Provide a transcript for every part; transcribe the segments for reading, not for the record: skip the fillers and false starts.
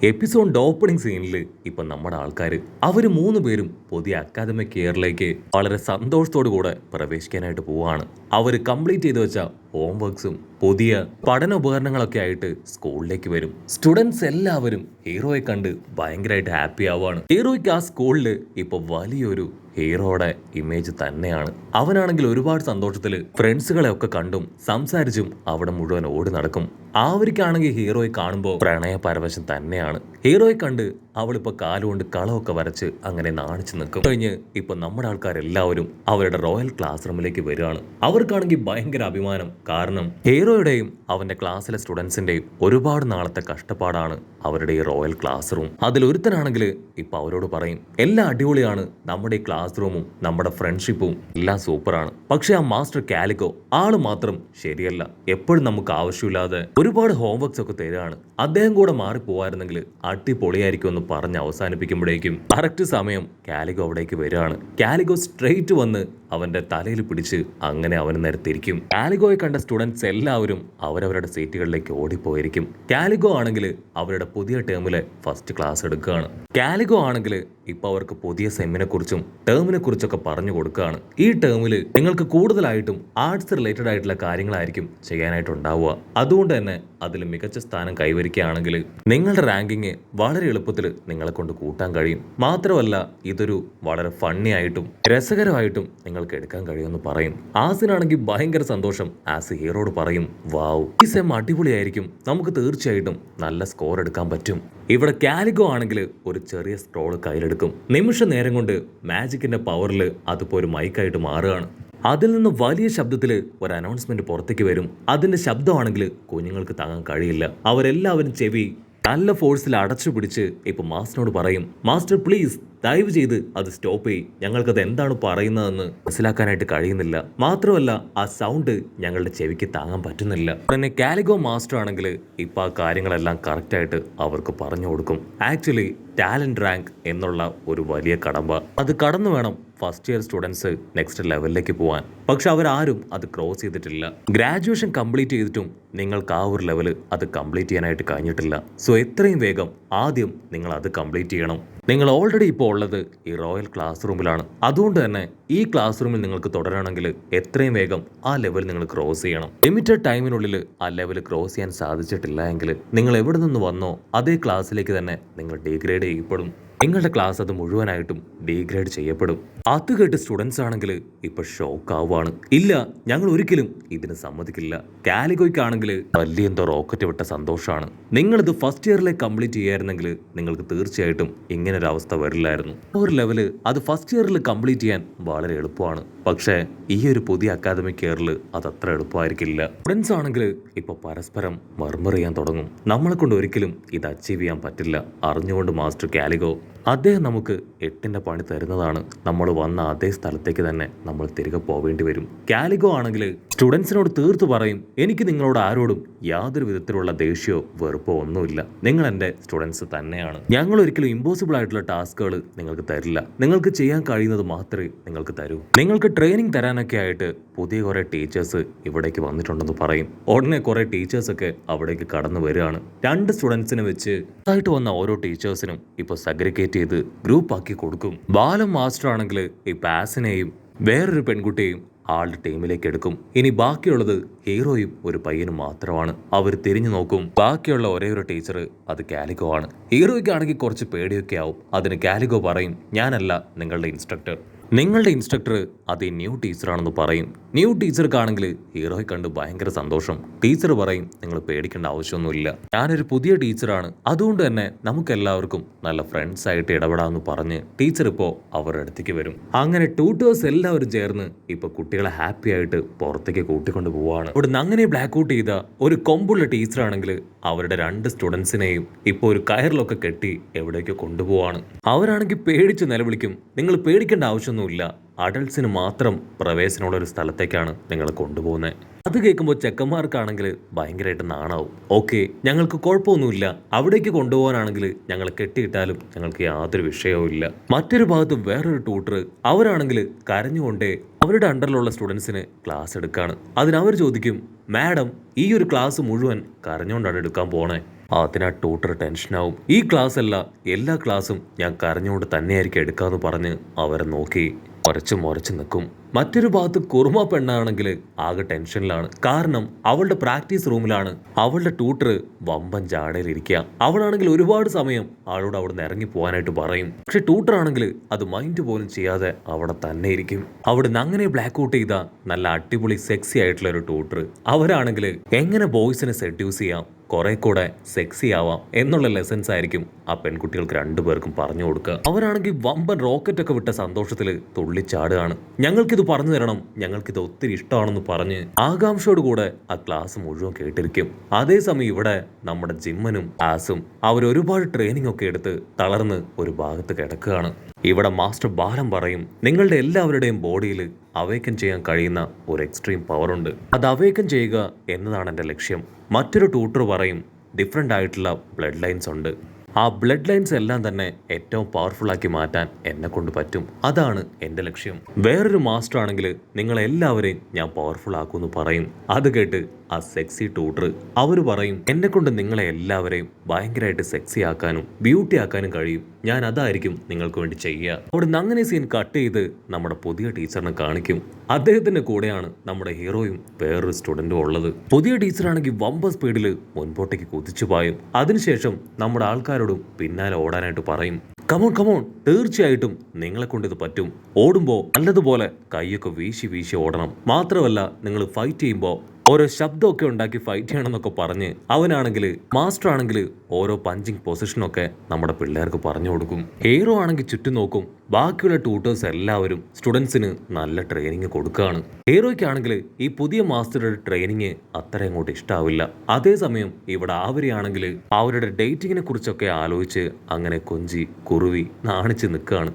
Episode opening സീനിൽ ഇപ്പൊ നമ്മുടെ ആൾക്കാർ അവർ മൂന്ന് പേരും പുതിയ അക്കാദമിക് ഇയറിലേക്ക് വളരെ സന്തോഷത്തോടു കൂടെ പ്രവേശിക്കാനായിട്ട് പോവാണ്. അവർ കംപ്ലീറ്റ് ചെയ്ത് വെച്ച ഹോംവർക്സും പുതിയ പഠന ഉപകരണങ്ങളൊക്കെ ആയിട്ട് സ്കൂളിലേക്ക് വരും. സ്റ്റുഡൻസ് എല്ലാവരും ഹീറോയെ കണ്ട് ഭയങ്കരമായിട്ട് ഹാപ്പി ആവാണ്. ഹീറോയ്ക്ക് ആ സ്കൂളിൽ ഇപ്പൊ വലിയൊരു ഹീറോയുടെ ഇമേജ് തന്നെയാണ്. അവനാണെങ്കിൽ ഒരുപാട് സന്തോഷത്തിൽ ഫ്രണ്ട്സുകളെ ഒക്കെ കണ്ടും സംസാരിച്ചും അവിടെ മുഴുവൻ ഓടി നടക്കും. അവർക്കാണെങ്കിൽ ഹീറോയെ കാണുമ്പോൾ പ്രണയ പരവശം തന്നെയാണ്. ഹീറോയെ കണ്ട് അവളിപ്പോ കാലുകൊണ്ട് കളമൊക്കെ വരച്ച് അങ്ങനെ നാണിച്ചു നിൽക്കും. കഴിഞ്ഞ് ഇപ്പൊ നമ്മുടെ ആൾക്കാരെല്ലാവരും അവരുടെ റോയൽ ക്ലാസ് റൂമിലേക്ക് വരികയാണ്. അവർക്കാണെങ്കിൽ ഭയങ്കര അഭിമാനം. കാരണം ഹീറോയുടെയും അവന്റെ ക്ലാസ്സിലെ സ്റ്റുഡൻസിന്റെയും ഒരുപാട് നാളത്തെ കഷ്ടപ്പാടാണ് അവരുടെ ഈ റോയൽ ക്ലാസ് റൂം. അതിലൊരുത്തനാണെങ്കിൽ ഇപ്പൊ അവരോട് പറയും, എല്ലാം അടിപൊളിയാണ്, നമ്മുടെ ഈ ക്ലാസ് റൂമും നമ്മുടെ ഫ്രണ്ട്ഷിപ്പും എല്ലാം സൂപ്പറാണ്. പക്ഷെ ആ മാസ്റ്റർ കാലിക്കോ ആള് മാത്രം ശരിയല്ല. എപ്പോഴും നമുക്ക് ആവശ്യമില്ലാതെ ഒരുപാട് ഹോംവർക്സ് ഒക്കെ തരാണ്. അദ്ദേഹം കൂടെ മാറിപ്പോവായിരുന്നെങ്കിൽ അടിപൊളിയായിരിക്കും എന്ന് പറഞ്ഞ് അവസാനിപ്പിക്കുമ്പോഴേക്കും കറക്റ്റ് സമയം കാലിക്കോ അവിടേക്ക് വരികയാണ്. കാലിക്കോ സ്ട്രെയിറ്റ് വന്ന് അവന്റെ തലയിൽ പിടിച്ച് അങ്ങനെ അവന് നേരെ തിരിക്കും. കാലിക്കോയെ കണ്ട സ്റ്റുഡൻസ് എല്ലാവരും അവരവരുടെ സീറ്റുകളിലേക്ക് ഓടിപ്പോയിരിക്കും. കാലിക്കോ ആണെങ്കിൽ അവരുടെ പുതിയ ടേമിലെ ഫസ്റ്റ് ക്ലാസ് എടുക്കുകയാണ്. കാലിക്കോ ആണെങ്കിൽ ഇപ്പൊ അവർക്ക് പുതിയ സെമ്മിനെ കുറിച്ചും ടേമിനെ കുറിച്ചൊക്കെ പറഞ്ഞു കൊടുക്കുകയാണ്. ഈ ടേമിൽ നിങ്ങൾക്ക് കൂടുതലായിട്ടും ആർട്സ് റിലേറ്റഡ് ആയിട്ടുള്ള കാര്യങ്ങളായിരിക്കും ചെയ്യാനായിട്ടുണ്ടാവുക. അതുകൊണ്ട് തന്നെ അതിൽ മികച്ച സ്ഥാനം കൈവരിക്കുകയാണെങ്കിൽ നിങ്ങളുടെ റാങ്കിങ് വളരെ എളുപ്പത്തിൽ നിങ്ങളെ കൊണ്ട് കൂട്ടാൻ കഴിയും. മാത്രമല്ല ഇതൊരു വളരെ ഫണ്ണി ആയിട്ടും രസകരമായിട്ടും നിങ്ങൾക്ക് എടുക്കാൻ കഴിയുമെന്ന് പറയും. ആസിനാണെങ്കിൽ ഭയങ്കര സന്തോഷം. ആസ് ഹീറോട് പറയും, വാവ്, ഈ സെം അടിപൊളിയായിരിക്കും, നമുക്ക് തീർച്ചയായിട്ടും നല്ല സ്കോർ എടുക്കാൻ പറ്റും. ഇവിടെ കാലിക്കോ ആണെങ്കിൽ ഒരു ചെറിയ സ്ക്രോൾ കയ്യിലെടുക്കും. നിമിഷ നേരം കൊണ്ട് മാജിക്കിന്റെ പവറിൽ അതിപ്പോ ഒരു മൈക്കായിട്ട് മാറുകയാണ്. അതിൽ നിന്ന് വലിയ ശബ്ദത്തിൽ ഒരു അനൗൺസ്മെന്റ് പുറത്തേക്ക് വരും. അതിന്റെ ശബ്ദമാണെങ്കിൽ കുഞ്ഞുങ്ങൾക്ക് താങ്ങാൻ കഴിയില്ല. അവരെല്ലാവരും ചെവി നല്ല ഫോഴ്സിൽ അടച്ചു പിടിച്ച് ഇപ്പൊ മാസ്റ്ററിനോട് പറയും, മാസ്റ്റർ പ്ലീസ് ദയവ് ചെയ്ത് അത് സ്റ്റോപ്പ് ചെയ്യും, ഞങ്ങൾക്കത് എന്താണ് പറയുന്നതെന്ന് മനസ്സിലാക്കാനായിട്ട് കഴിയുന്നില്ല. മാത്രമല്ല ആ സൗണ്ട് ഞങ്ങളുടെ ചെവിക്ക് താങ്ങാൻ പറ്റുന്നില്ല. പിന്നെ കാലിക്കോ മാസ്റ്റർ ആണെങ്കിൽ ഇപ്പൊ ആ കാര്യങ്ങളെല്ലാം കറക്റ്റായിട്ട് അവർക്ക് പറഞ്ഞു കൊടുക്കും. ആക്ച്വലി ടാലന്റ് റാങ്ക് എന്നുള്ള ഒരു വലിയ കടമ്പ അത് കടന്നു വേണം ഫസ്റ്റ് ഇയർ സ്റ്റുഡൻസ് നെക്സ്റ്റ് ലെവലിലേക്ക് പോകാൻ. പക്ഷെ അവരാരും അത് ക്രോസ് ചെയ്തിട്ടില്ല. ഗ്രാജുവേഷൻ കംപ്ലീറ്റ് ചെയ്തിട്ടും നിങ്ങൾക്ക് ആ ഒരു ലെവല് അത് കംപ്ലീറ്റ് ചെയ്യാനായിട്ട് കഴിഞ്ഞിട്ടില്ല. സോ എത്രയും വേഗം ആദ്യം നിങ്ങൾ അത് കംപ്ലീറ്റ് ചെയ്യണം. നിങ്ങൾ ഓൾറെഡി ഇപ്പോൾ ഉള്ളത് ഈ റോയൽ ക്ലാസ് റൂമിലാണ്. അതുകൊണ്ട് തന്നെ ഈ ക്ലാസ് റൂമിൽ നിങ്ങൾക്ക് തുടരണമെങ്കിൽ എത്രയും വേഗം ആ ലെവൽ നിങ്ങൾ ക്രോസ് ചെയ്യണം. ലിമിറ്റഡ് ടൈമിനുള്ളിൽ ആ ലെവൽ ക്രോസ് ചെയ്യാൻ സാധിച്ചിട്ടില്ല എങ്കിൽ നിങ്ങൾ എവിടെ നിന്ന് വന്നോ അതേ ക്ലാസ്സിലേക്ക് തന്നെ നിങ്ങൾ ഡീഗ്രേഡ് ചെയ്യപ്പെടും. നിങ്ങളുടെ ക്ലാസ് അത് മുഴുവനായിട്ടും ഡീഗ്രേഡ് ചെയ്യപ്പെടും. അത് കേട്ട് സ്റ്റുഡൻസ് ആണെങ്കിൽ ഇപ്പൊ ഷോക്ക് ആവുകയാണ്. ഇല്ല, ഞങ്ങൾ ഒരിക്കലും ഇതിന് സമ്മതിക്കില്ല. കാലിക്കോയ്ക്കാണെങ്കിൽ വലിയ എന്തോ റോക്കറ്റ് വിട്ട സന്തോഷമാണ്. നിങ്ങളിത് ഫസ്റ്റ് ഇയറിലേക്ക് കംപ്ലീറ്റ് ചെയ്യായിരുന്നെങ്കിൽ നിങ്ങൾക്ക് തീർച്ചയായിട്ടും ഇങ്ങനെ ഒരു അവസ്ഥ വരില്ലായിരുന്നു. ഒരു ലെവല് അത് ഫസ്റ്റ് ഇയറിൽ കംപ്ലീറ്റ് ചെയ്യാൻ വളരെ എളുപ്പമാണ്. പക്ഷേ ഈ ഒരു പുതിയ അക്കാദമിക് ഇയറിൽ അത് അത്ര എളുപ്പമായിരിക്കില്ല. സ്റ്റുഡൻസ് ആണെങ്കിൽ ഇപ്പൊ പരസ്പരം മർമർ ചെയ്യാൻ തുടങ്ങും. നമ്മളെ കൊണ്ട് ഒരിക്കലും ഇത് അച്ചീവ് ചെയ്യാൻ പറ്റില്ല. അറിഞ്ഞുകൊണ്ട് മാസ്റ്റർ കാലിക്കോ അദ്ദേഹം നമുക്ക് 8ന്റെ പണി തരുന്നതാണ്. നമ്മൾ വന്ന അതേ സ്ഥലത്തേക്ക് തന്നെ നമ്മൾ തിരികെ പോവേണ്ടി വരും. കാലിക്കോ ആണെങ്കിൽ സ്റ്റുഡൻസിനോട് തീർത്തു പറയും, എനിക്ക് നിങ്ങളോട് ആരോടും യാതൊരു വിധത്തിലുള്ള ദേഷ്യമോ വെറുപ്പോ ഒന്നുമില്ല. നിങ്ങൾ എൻ്റെ സ്റ്റുഡൻസ് തന്നെയാണ്. ഞങ്ങൾ ഒരിക്കലും ഇമ്പോസിബിൾ ആയിട്ടുള്ള ടാസ്കുകൾ നിങ്ങൾക്ക് തരില്ല. നിങ്ങൾക്ക് ചെയ്യാൻ കഴിയുന്നത് മാത്രമേ നിങ്ങൾക്ക് തരൂ. നിങ്ങൾക്ക് ട്രെയിനിങ് തരാനൊക്കെ ആയിട്ട് പുതിയ കുറെ ടീച്ചേഴ്സ് ഇവിടേക്ക് വന്നിട്ടുണ്ടെന്ന് പറയും. ഉടനെ കുറെ ടീച്ചേഴ്സൊക്കെ അവിടേക്ക് കടന്നു വരികയാണ്. 2 സ്റ്റുഡൻസിനെ വെച്ച് ആയിട്ട് വന്ന ഓരോ ടീച്ചേഴ്സിനും ഇപ്പൊ സഗ്രിഗേറ്റ് ചെയ്ത് ഗ്രൂപ്പ് ആക്കി കൊടുക്കും. ബാലം മാസ്റ്റർ ആണെങ്കിൽ ഈ പാസിനെയും വേറൊരു പെൺകുട്ടിയെയും ആളുടെ ടീമിലേക്ക് എടുക്കും. ഇനി ബാക്കിയുള്ളത് ഹീറോയും ഒരു പയ്യനും മാത്രമാണ്. അവർ തിരിഞ്ഞു നോക്കും. ബാക്കിയുള്ള ഒരേ ഒരു ടീച്ചർ അത് കാലിക്കോ ആണ്. ഹീറോയ്ക്കാണെങ്കിൽ കുറച്ച് പേടിയൊക്കെ ആവും. അതിന് കാലിക്കോ പറയും, ഞാനല്ല നിങ്ങളുടെ ഇൻസ്ട്രക്ടർ, നിങ്ങളുടെ ഇൻസ്ട്രക്ടർ അത് ന്യൂ ടീച്ചറാണെന്ന് പറയും. ന്യൂ ടീച്ചർക്കാണെങ്കിൽ ഹീറോയെ കണ്ട് ഭയങ്കര സന്തോഷം. ടീച്ചർ പറയും, നിങ്ങൾ പേടിക്കേണ്ട ആവശ്യമൊന്നുമില്ല, ഞാനൊരു പുതിയ ടീച്ചറാണ്, അതുകൊണ്ട് തന്നെ നമുക്കെല്ലാവർക്കും നല്ല ഫ്രണ്ട്സ് ആയിട്ട് ഇടപെടാമെന്ന് പറഞ്ഞ് ടീച്ചർ ഇപ്പോൾ അവരുടെ അടുത്തേക്ക് വരും. അങ്ങനെ ട്യൂട്ടേഴ്സ് എല്ലാവരും ചേർന്ന് ഇപ്പൊ കുട്ടികളെ ഹാപ്പി ആയിട്ട് പുറത്തേക്ക് കൂട്ടിക്കൊണ്ട് പോവാണ്. ഇവിടുന്ന് അങ്ങനെ ബ്ലാക്ക് ഔട്ട് ചെയ്ത ഒരു കൊമ്പുള്ള ടീച്ചറാണെങ്കിൽ അവരുടെ 2 സ്റ്റുഡൻസിനെയും ഇപ്പോൾ ഒരു കയറിലൊക്കെ കെട്ടി എവിടേക്കോ കൊണ്ടുപോവാണ്. അവരാണെങ്കിൽ പേടിച്ച് നിലവിളിക്കും, നിങ്ങൾ പേടിക്കേണ്ട ആവശ്യമൊന്നുമില്ല, അഡൾട്ട്സിന് മാത്രം പ്രവേശനമുള്ള ഒരു സ്ഥലത്തേക്കാണ് നിങ്ങൾ കൊണ്ടുപോകുന്നത്. അത് കേൾക്കുമ്പോൾ ചെക്കന്മാർക്കാണെങ്കിൽ ഭയങ്കരമായിട്ട് നാണാവും. ഓക്കെ, ഞങ്ങൾക്ക് കുഴപ്പമൊന്നുമില്ല, അവിടേക്ക് കൊണ്ടുപോകാനാണെങ്കിൽ ഞങ്ങൾ കെട്ടിയിട്ടാലും ഞങ്ങൾക്ക് യാതൊരു വിഷയവും ഇല്ല. മറ്റൊരു ഭാഗത്ത് വേറൊരു ട്യൂട്ടർ അവരാണെങ്കിൽ കരഞ്ഞുകൊണ്ടേ അവരുടെ അണ്ടറിലുള്ള സ്റ്റുഡൻസിന് ക്ലാസ് എടുക്കുകയാണ്. അതിനവർ ചോദിക്കും, മാഡം ഈ ഒരു ക്ലാസ് മുഴുവൻ കരഞ്ഞുകൊണ്ടാണ് എടുക്കാൻ പോണേ, അതിനാ ട്യൂട്ടർ ടെൻഷനാവും. ഈ ക്ലാസ് അല്ല, എല്ലാ ക്ലാസ്സും ഞാൻ കരഞ്ഞുകൊണ്ട് തന്നെയായിരിക്കും എടുക്കാന്ന് പറഞ്ഞ് അവരെ നോക്കി മുരച്ച് നിൽക്കും. മറ്റൊരു ഭാഗത്ത് കുറുമ പെണ്ണാണെങ്കിൽ ആകെ ടെൻഷനിലാണ്. കാരണം അവളുടെ പ്രാക്ടീസ് റൂമിലാണ് അവളുടെ ട്യൂട്ടർ വമ്പൻ ജാടയിലിരിക്കുക. അവളാണെങ്കിൽ ഒരുപാട് സമയം ആളോട് അവിടെ നിന്ന് ഇറങ്ങി പോകാനായിട്ട് പറയും. പക്ഷെ ട്യൂട്ടർ ആണെങ്കിൽ അത് മൈൻഡ് പോലും ചെയ്യാതെ അവിടെ തന്നെ ഇരിക്കും. അവിടെ നിന്ന് അങ്ങനെ ബ്ലാക്ക് ഔട്ട് ചെയ്ത നല്ല അടിപൊളി സെക്സി ആയിട്ടുള്ള ഒരു ട്യൂട്ടർ. അവരാണെങ്കിൽ എങ്ങനെ ബോയ്സിനെ സെഡ്യൂസ് ചെയ്യാം, കുറെ കൂടെ സെക്സി ആവാം എന്നുള്ള ലെസൺസ് ആയിരിക്കും ആ പെൺകുട്ടികൾക്ക് രണ്ടുപേർക്കും പറഞ്ഞു കൊടുക്കുക. അവരാണെങ്കിൽ വമ്പൻ റോക്കറ്റ് ഒക്കെ വിട്ട സന്തോഷത്തിൽ തുള്ളിച്ചാടുകയാണ്. ഞങ്ങൾക്കിത് പറഞ്ഞു തരണം, ഞങ്ങൾക്കിത് ഒത്തിരി ഇഷ്ടമാണെന്ന് പറഞ്ഞ് ആകാംക്ഷയോട് കൂടെ ആ ക്ലാസ് മുഴുവൻ കേട്ടിരിക്കും. അതേസമയം ഇവിടെ നമ്മുടെ ജിമ്മനും ആസും അവരൊരുപാട് ട്രെയിനിങ് ഒക്കെ എടുത്ത് തളർന്ന് ഒരു ഭാഗത്ത് കിടക്കുകയാണ്. ഇവിടെ മാസ്റ്റർ ബാലം പറയും, നിങ്ങളുടെ എല്ലാവരുടെയും ബോഡിയിൽ അവേക്കൻ ചെയ്യാൻ കഴിയുന്ന ഒരു എക്സ്ട്രീം പവറുണ്ട്, അത് അവേക്കൻ ചെയ്യുക എന്നതാണ് എൻ്റെ ലക്ഷ്യം. മറ്റൊരു ട്യൂട്ടർ പറയും, ഡിഫറെൻ്റ് ആയിട്ടുള്ള ബ്ലഡ് ലൈൻസ് ഉണ്ട്, ആ ബ്ലഡ് ലൈൻസ് എല്ലാം തന്നെ ഏറ്റവും പവർഫുൾ ആക്കി മാറ്റാൻ എന്നെ കൊണ്ട് പറ്റും, അതാണ് എൻ്റെ ലക്ഷ്യം. വേറൊരു മാസ്റ്റർ ആണെങ്കിൽ നിങ്ങളെല്ലാവരെയും ഞാൻ പവർഫുൾ ആക്കുമെന്ന് പറയും. അത് കേട്ട് ആ സെക്സി ട്യൂട്ടർ അവർ പറയും, എന്നെ കൊണ്ട് നിങ്ങളെ എല്ലാവരെയും ഭയങ്കരമായിട്ട് സെക്സി ആക്കാനും ബ്യൂട്ടി ആക്കാനും കഴിയും, ഞാൻ അതായിരിക്കും നിങ്ങൾക്ക് വേണ്ടി ചെയ്യുക. അവിടെ നിന്ന് അങ്ങനെ സീൻ കട്ട് ചെയ്ത് നമ്മുടെ പുതിയ ടീച്ചറിനെ കാണിക്കും. അദ്ദേഹത്തിന്റെ കൂടെയാണ് നമ്മുടെ ഹീറോയും വേറൊരു സ്റ്റുഡൻറ്റും ഉള്ളത്. പുതിയ ടീച്ചറാണെങ്കിൽ വമ്പ സ്പീഡിൽ മുൻപോട്ടേക്ക് കുതിച്ചു പായും. അതിനുശേഷം നമ്മുടെ ആൾക്കാരോടും പിന്നാലെ ഓടാനായിട്ട് പറയും. കമോൺ, തീർച്ചയായിട്ടും നിങ്ങളെ കൊണ്ട് ഇത് പറ്റും. ഓടുമ്പോൾ നല്ലതുപോലെ കൈയൊക്കെ വീശി വീശി ഓടണം. മാത്രമല്ല നിങ്ങൾ ഫൈറ്റ് ചെയ്യുമ്പോൾ ഓരോ ശബ്ദമൊക്കെ ഉണ്ടാക്കി ഫൈറ്റ് ചെയ്യണമെന്നൊക്കെ പറഞ്ഞ് അവനാണെങ്കിൽ മാസ്റ്റർ ആണെങ്കിൽ ഓരോ പഞ്ചിങ് പൊസിഷനൊക്കെ നമ്മുടെ പിള്ളേർക്ക് പറഞ്ഞു കൊടുക്കും. ഹീറോ ആണെങ്കിൽ ചുറ്റും നോക്കും. ബാക്കിയുള്ള ട്യൂട്ടേഴ്സ് എല്ലാവരും സ്റ്റുഡൻസിന് നല്ല ട്രെയിനിങ് കൊടുക്കുകയാണ്. ഹീറോയ്ക്കാണെങ്കിൽ ഈ പുതിയ മാസ്റ്ററുടെ ട്രെയിനിങ് അത്ര അങ്ങോട്ട് ഇഷ്ടാവില്ല. അതേസമയം ഇവിടെ ആവരിയാണെങ്കിൽ അവരുടെ ഡേറ്റിങ്ങിനെ കുറിച്ചൊക്കെ ആലോചിച്ച് അങ്ങനെ കൊഞ്ചി കുറുവി നാണിച്ച് നിൽക്കുകയാണ്.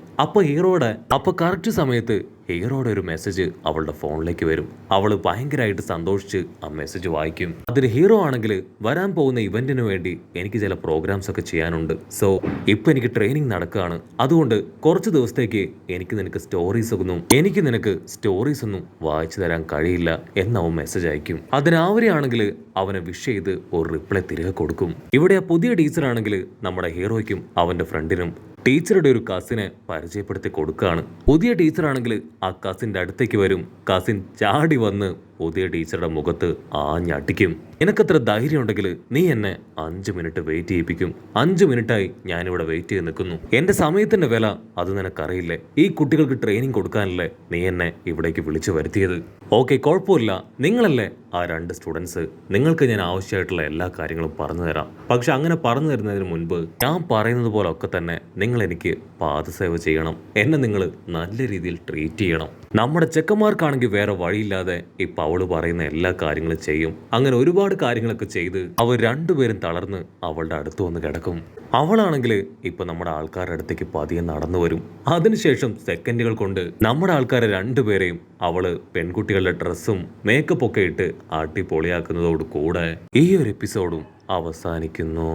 അപ്പൊ കറക്റ്റ് സമയത്ത് ഹീറോയുടെ ഒരു മെസ്സേജ് അവളുടെ ഫോണിലേക്ക് വരും. അവള് ഭയങ്കരമായിട്ട് സന്തോഷിച്ച് ആ മെസ്സേജ് വായിക്കും. അതിന് ഹീറോ ആണെങ്കിൽ വരാൻ പോകുന്ന ഇവന്റിന് വേണ്ടി എനിക്ക് ചില പ്രോഗ്രാംസ് ഒക്കെ ചെയ്യാനുണ്ട്, സോ ഇപ്പൊ എനിക്ക് ട്രെയിനിങ് നടക്കുകയാണ്, അതുകൊണ്ട് കുറച്ച് ദിവസത്തേക്ക് എനിക്ക് നിനക്ക് സ്റ്റോറീസ് ഒന്നും വായിച്ചു തരാൻ കഴിയില്ല എന്നവൻ മെസ്സേജ് അയക്കും. അതിനാവരെയാണെങ്കിൽ അവനെ വിഷ് ചെയ്ത് ഒരു റിപ്ലൈ തിരികെ കൊടുക്കും. ഇവിടെ ആ പുതിയ ടീച്ചറാണെങ്കിൽ നമ്മുടെ ഹീറോയ്ക്കും അവന്റെ ഫ്രണ്ടിനും ടീച്ചറുടെ ഒരു കസിനെ പരിചയപ്പെടുത്തി കൊടുക്കുകയാണ്. പുതിയ ടീച്ചറാണെങ്കിൽ ആ കസിൻ്റെ അടുത്തേക്ക് വരും. കസിൻ ചാടി വന്ന് പുതിയ ടീച്ചറുടെ മുഖത്ത് ആഞ്ഞടിക്കും. നിനക്കത്ര ധൈര്യം ഉണ്ടെങ്കിൽ നീ എന്നെ 5 മിനിറ്റ് വെയിറ്റ് ചെയ്യിപ്പിക്കും. 5 മിനിറ്റായി ഞാനിവിടെ വെയിറ്റ് ചെയ്ത് നിൽക്കുന്നു. എൻ്റെ സമയത്തിൻ്റെ വില അത് നിനക്കറിയില്ലേ? ഈ കുട്ടികൾക്ക് ട്രെയിനിങ് കൊടുക്കാനല്ലേ നീ എന്നെ ഇവിടേക്ക് വിളിച്ചു വരുത്തിയത്? ഓക്കെ, കുഴപ്പമില്ല, നിങ്ങളല്ലേ ആ 2 സ്റ്റുഡൻസ്, നിങ്ങൾക്ക് ഞാൻ ആവശ്യമായിട്ടുള്ള എല്ലാ കാര്യങ്ങളും പറഞ്ഞു തരാം. പക്ഷെ അങ്ങനെ പറഞ്ഞു തരുന്നതിന് മുൻപ് ഞാൻ പറയുന്നത് പോലെ ഒക്കെ തന്നെ നിങ്ങൾ എനിക്ക് പാദസേവ ചെയ്യണം. എന്നെ നിങ്ങൾ നല്ല രീതിയിൽ ട്രീറ്റ് ചെയ്യണം. നമ്മുടെ ചെക്കന്മാർക്കാണെങ്കിൽ വേറെ വഴിയില്ലാതെ ഇപ്പം അവള് പറയുന്ന എല്ലാ കാര്യങ്ങളും ചെയ്യും. അങ്ങനെ ഒരുപാട് കാര്യങ്ങളൊക്കെ ചെയ്ത് അവർ രണ്ടുപേരും തളർന്ന് അവളുടെ അടുത്ത് വന്ന് കിടക്കും. അവളാണെങ്കിൽ ഇപ്പൊ നമ്മുടെ ആൾക്കാരുടെ അടുത്തേക്ക് പതിയെ നടന്നു വരും. അതിനുശേഷം സെക്കൻഡുകൾ കൊണ്ട് നമ്മുടെ ആൾക്കാരെ രണ്ടുപേരെയും അവള് പെൺകുട്ടികളുടെ ഡ്രസ്സും മേക്കപ്പ് ഒക്കെ ഇട്ട് അടിപൊളിയാക്കുന്നതോട് കൂടെ ഈ ഒരു എപ്പിസോഡും അവസാനിക്കുന്നു.